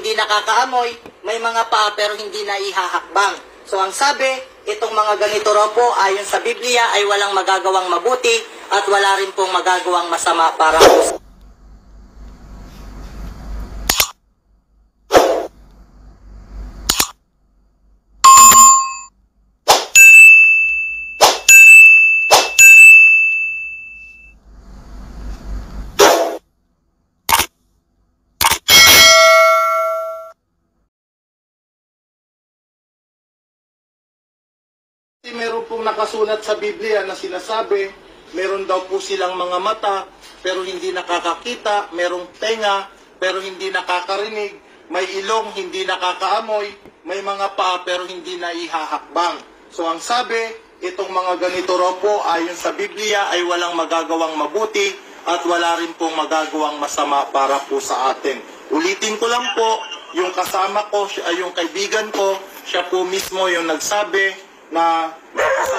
hindi nakakaamoy, may mga paa pero hindi naihahakbang. So ang sabi, itong mga ganito raw po ayon sa Biblia ay walang magagawang mabuti at wala rin pong magagawang masama para po sa meron pong nakasulat sa Biblia na sinasabi, meron daw po silang mga mata, pero hindi nakakakita, merong tenga, pero hindi nakakarinig, may ilong, hindi nakakaamoy, may mga paa, pero hindi naihahakbang. So ang sabi, itong mga ganito raw po, ayon sa Biblia, ay walang magagawang mabuti at wala rin pong magagawang masama para po sa atin. Ulitin ko lang po, yung kasama ko, yung kaibigan ko, siya po mismo yung nagsabi, na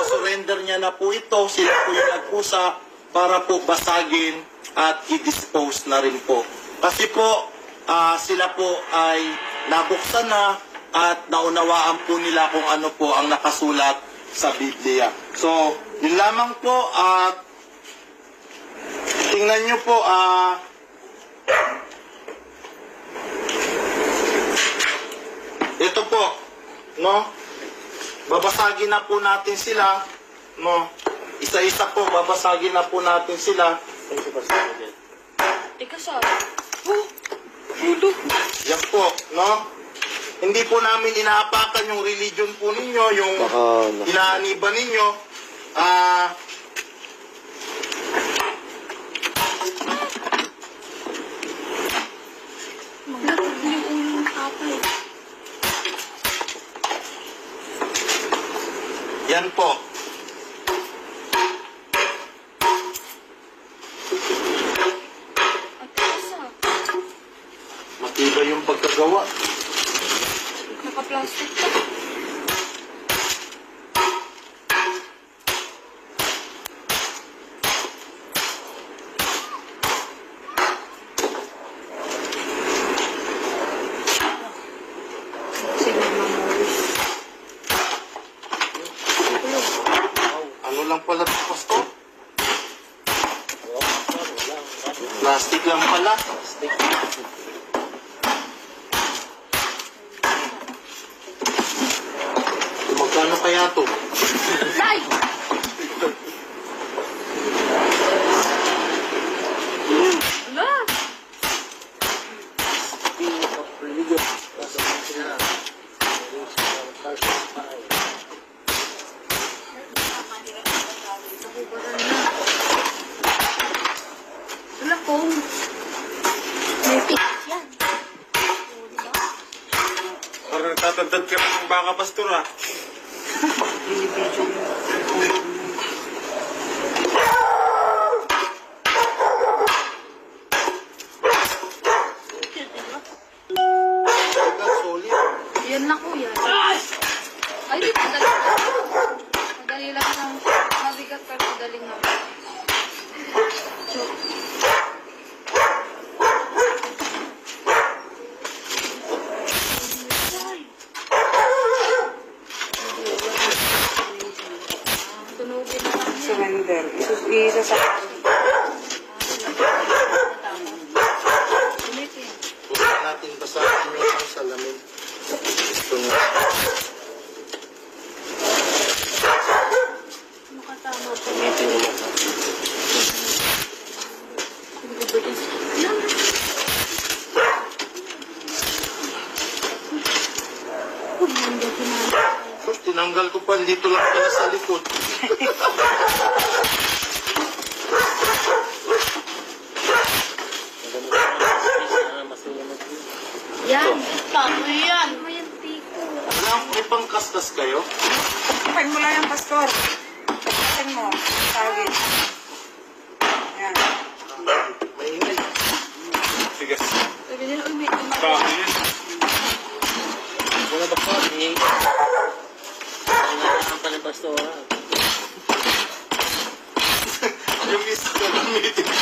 surrender niya na po ito, sila po yung nagkusa para po basagin at i-dispose na rin po. Kasi po, sila po ay nabuksan na at naunawaan po nila kung ano po ang nakasulat sa Biblia. So, yun lamang po at tingnan nyo po, ito po, no? Babasagin na po natin sila, no? Isa-isa po, babasagin na po natin sila. Teka sa... Hulo! Yan po, no? Hindi po namin inaapakan yung religion po ninyo, yung inaaniban ninyo. Maglatag yung ulo ng tatay. Yan po. At teka sa... Matibay yung pagkagawa. Naka-plastic pa. Sige, Mamoris. Ano lang pala ito, Pastor? Plastic lang pala. Magkano kaya ito? Ay! Ala! Wala po. May tips yan. Parang natatandad ka ng baka, Pastor, ah. Solid. Yan na ko yan. Ay, di madali lang. Madali lang ng mabigat pero madaling na. So, tunugin na lang yan. Surrender. Isa sa Ulitin. Huwag natin basahin yung salamin. Ito na. Makatama po. Tinanggal ko pa dito lang pala sa likod. Yan. Tama yan. May tiko. Alam, may pangkastas kayo? Pag mo lang yung pastor. Pagkasin mo. Tawin. Yan. May ingay. Sige. Sabi nila, uy, may tama. Bakit? mga doktor. Kailangan pa ng pastora. Yung isa na meeting.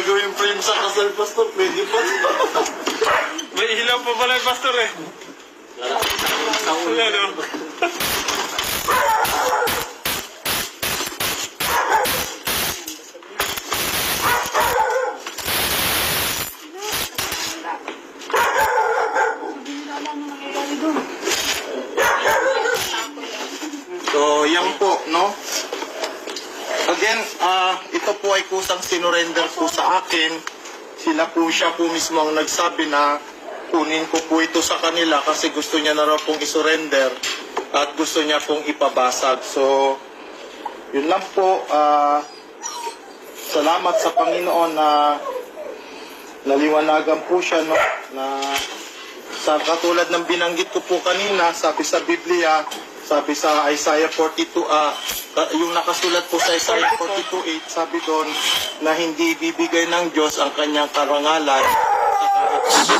gagawin pa yun sa kasal, Pastor. Pwede pa. May ilaw pa pala yung pastor eh. Ayan o. So, yan po, no? Again, ito po ay kusang sinurrender po sa akin. Siya po mismo ang nagsabi na kunin ko po ito sa kanila kasi gusto niya na raw pong isurrender at gusto niya pong ipabasag. So, yun lang po. Salamat sa Panginoon na naliwanagan po siya, no? Na sa katulad ng binanggit ko po kanina, sabi sa Biblia, sabi sa Isaiah 42, yung nakasulat po sa Isaiah 42:8, sabi doon na hindi bibigay ng Diyos ang kanyang karangalan sa kahit